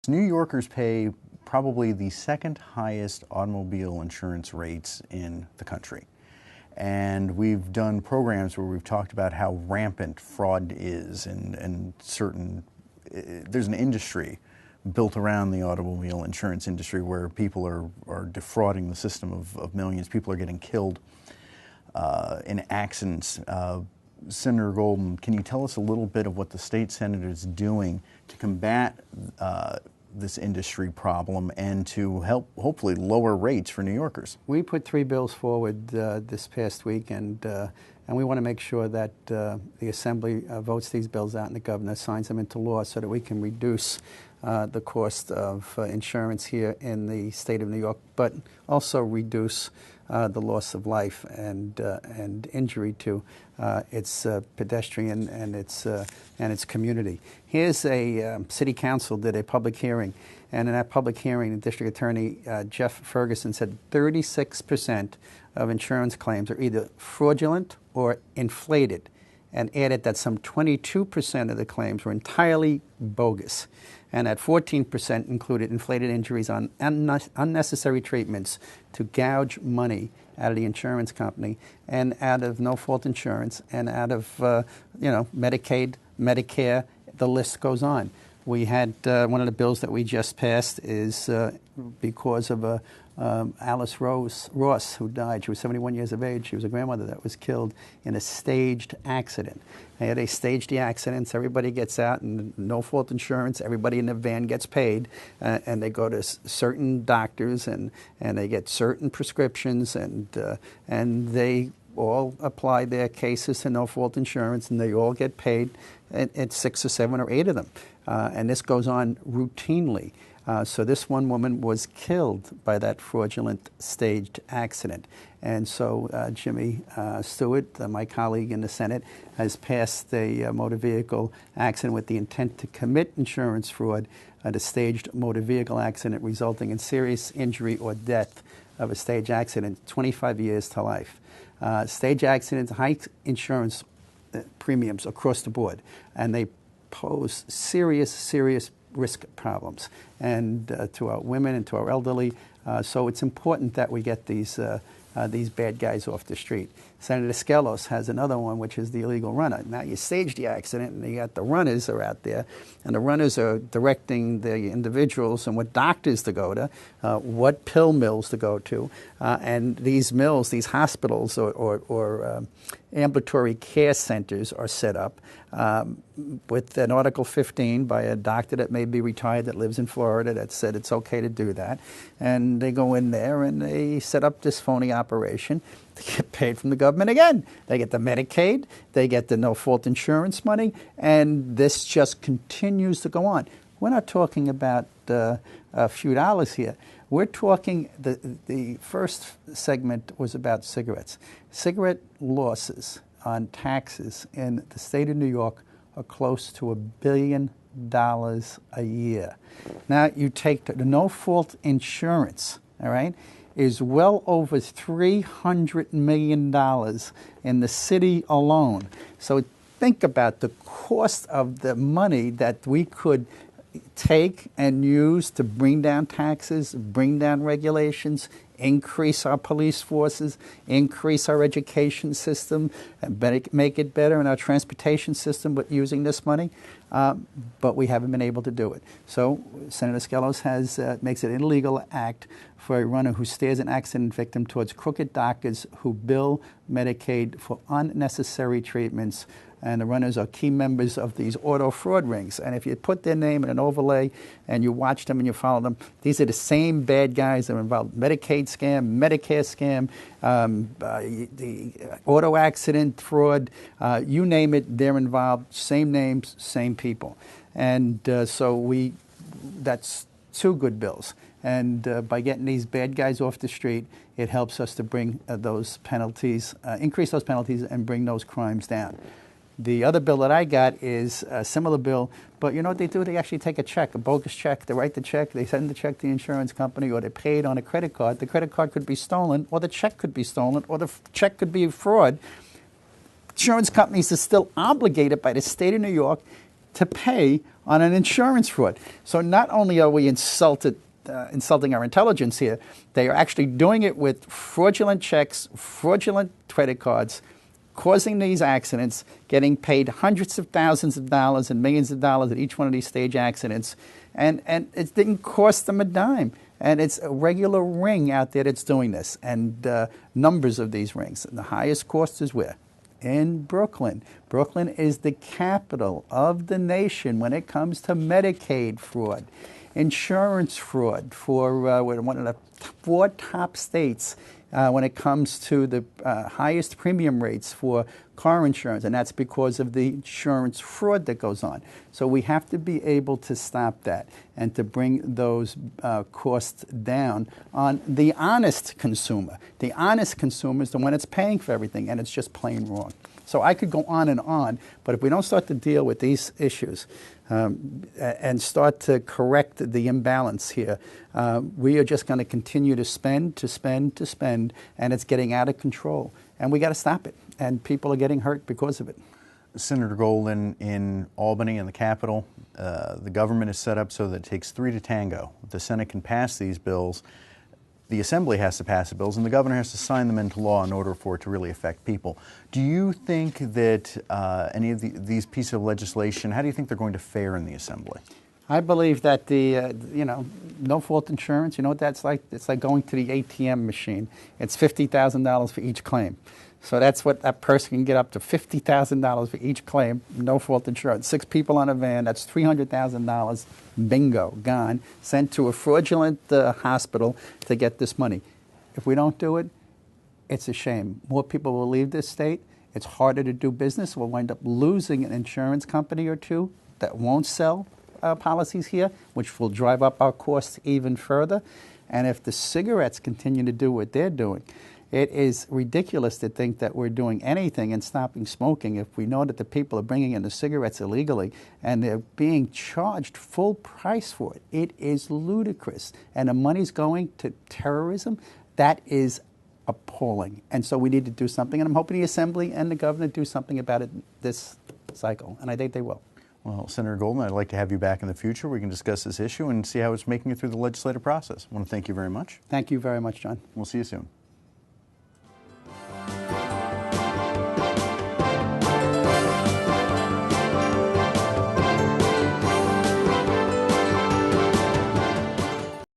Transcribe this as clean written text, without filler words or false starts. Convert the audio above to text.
New Yorkers pay probably the second highest automobile insurance rates in the country. And we've done programs where we've talked about how rampant fraud is and there's an industry built around the automobile insurance industry where people are defrauding the system of millions. People are getting killed in accidents. Senator Golden, can you tell us a little bit of what the state Senate is doing to combat this industry problem and to help hopefully lower rates for New Yorkers? We put 3 bills forward this past week, and we want to make sure that the Assembly votes these bills out and the governor signs them into law so that we can reduce the cost of insurance here in the state of New York, but also reduce the loss of life and injury to its pedestrian and its community. Here's a city council did a public hearing, and in that public hearing, the district attorney Jeff Ferguson said 36% of insurance claims are either fraudulent or inflated, and added that some 22% of the claims were entirely bogus, and that 14% included inflated injuries on unnecessary treatments to gouge money out of the insurance company and out of no-fault insurance and out of Medicaid, Medicare. The list goes on. We had one of the bills that we just passed is because of Alice Ross, who died. She was 71 years of age. She was a grandmother that was killed in a staged accident. They staged the accidents. Everybody gets out, and no-fault insurance. Everybody in the van gets paid, and they go to certain doctors, and they get certain prescriptions, and they all apply their cases to no-fault insurance, and they all get paid at 6 or 7 or 8 of them. And this goes on routinely. So this one woman was killed by that fraudulent staged accident. And so Jimmy Stewart, my colleague in the Senate, has passed a motor vehicle accident with the intent to commit insurance fraud at a staged motor vehicle accident resulting in serious injury or death of a stage accident, 25 years to life. Stage accidents, high insurance premiums across the board, and they pose serious risk problems and to our women and to our elderly. So it's important that we get these bad guys off the street. Senator Skelos has another one, which is the illegal runner. Now you stage the accident, and you got the runners are out there, and the runners are directing the individuals and what doctors to go to, what pill mills to go to, and these mills, these hospitals or ambulatory care centers are set up with an Article 15 by a doctor that may be retired that lives in Florida that said it's okay to do that. And they go in there and they set up this phony operation. They get paid from the government again. They get the Medicaid, they get the no-fault insurance money, and this just continues to go on. We're not talking about a few dollars here. We're talking, the first segment was about cigarettes. Cigarette losses on taxes in the state of New York are close to $1 billion a year. Now you take the no-fault insurance, all right, is well over $300 million in the city alone. So think about the cost of the money that we could take and use to bring down taxes, bring down regulations, increase our police forces, increase our education system, and make it better in our transportation system with using this money. But we haven't been able to do it. So Senator Skelos makes it an illegal act for a runner who steers an accident victim towards crooked doctors who bill Medicaid for unnecessary treatments. And the runners are key members of these auto fraud rings. And if you put their name in an overlay and you watch them and you follow them, these are the same bad guys that are involved. Medicaid scam, Medicare scam, the auto accident fraud, you name it, they're involved. Same names, same people. And so that's 2 good bills. And by getting these bad guys off the street, it helps us to bring those penalties, increase those penalties and bring those crimes down. The other bill that I got is a similar bill, but you know what they do? They actually take a check, a bogus check. They write the check, they send the check to the insurance company, or they pay it on a credit card. The credit card could be stolen, or the check could be stolen, or the check could be a fraud. Insurance companies are still obligated by the state of New York to pay on an insurance fraud. So not only are we insulting our intelligence here, they are actually doing it with fraudulent checks, fraudulent credit cards, causing these accidents, getting paid hundreds of thousands of dollars and millions of dollars at each one of these stage accidents, and it didn't cost them a dime. And it's a regular ring out there that's doing this, and numbers of these rings. And the highest cost is where? In Brooklyn. Brooklyn is the capital of the nation when it comes to Medicaid fraud, insurance fraud for one of the 4 top states when it comes to the highest premium rates for car insurance, and that's because of the insurance fraud that goes on. So we have to be able to stop that and to bring those costs down on the honest consumer. The honest consumer is the one that's paying for everything, and it's just plain wrong. So I could go on, but if we don't start to deal with these issues and start to correct the imbalance here, we are just going to continue to spend, and it's getting out of control. And we got to stop it. And people are getting hurt because of it. Senator Golden, in Albany, in the Capitol, the government is set up so that it takes 3 to tango. The Senate can pass these bills. The Assembly has to pass the bills, and the governor has to sign them into law in order for it to really affect people. Do you think that any of these pieces of legislation, how do you think they're going to fare in the Assembly? I believe that the, no-fault insurance, you know what that's like? It's like going to the ATM machine. It's $50,000 for each claim. So that's what that person can get up to, $50,000 for each claim, no-fault insurance. 6 people on a van, that's $300,000, bingo, gone, sent to a fraudulent hospital to get this money. If we don't do it, it's a shame. More people will leave this state. It's harder to do business. We'll wind up losing an insurance company or 2 that won't sell policies here, which will drive up our costs even further. And if the cigarettes continue to do what they're doing, it is ridiculous to think that we're doing anything in stopping smoking if we know that the people are bringing in the cigarettes illegally and they're being charged full price for it. It is ludicrous. And the money's going to terrorism. That is appalling. And so we need to do something. And I'm hoping the Assembly and the governor do something about it this cycle. And I think they will. Well, Senator Golden, I'd like to have you back in the future. We can discuss this issue and see how it's making it through the legislative process. I want to thank you very much. Thank you very much, John. We'll see you soon.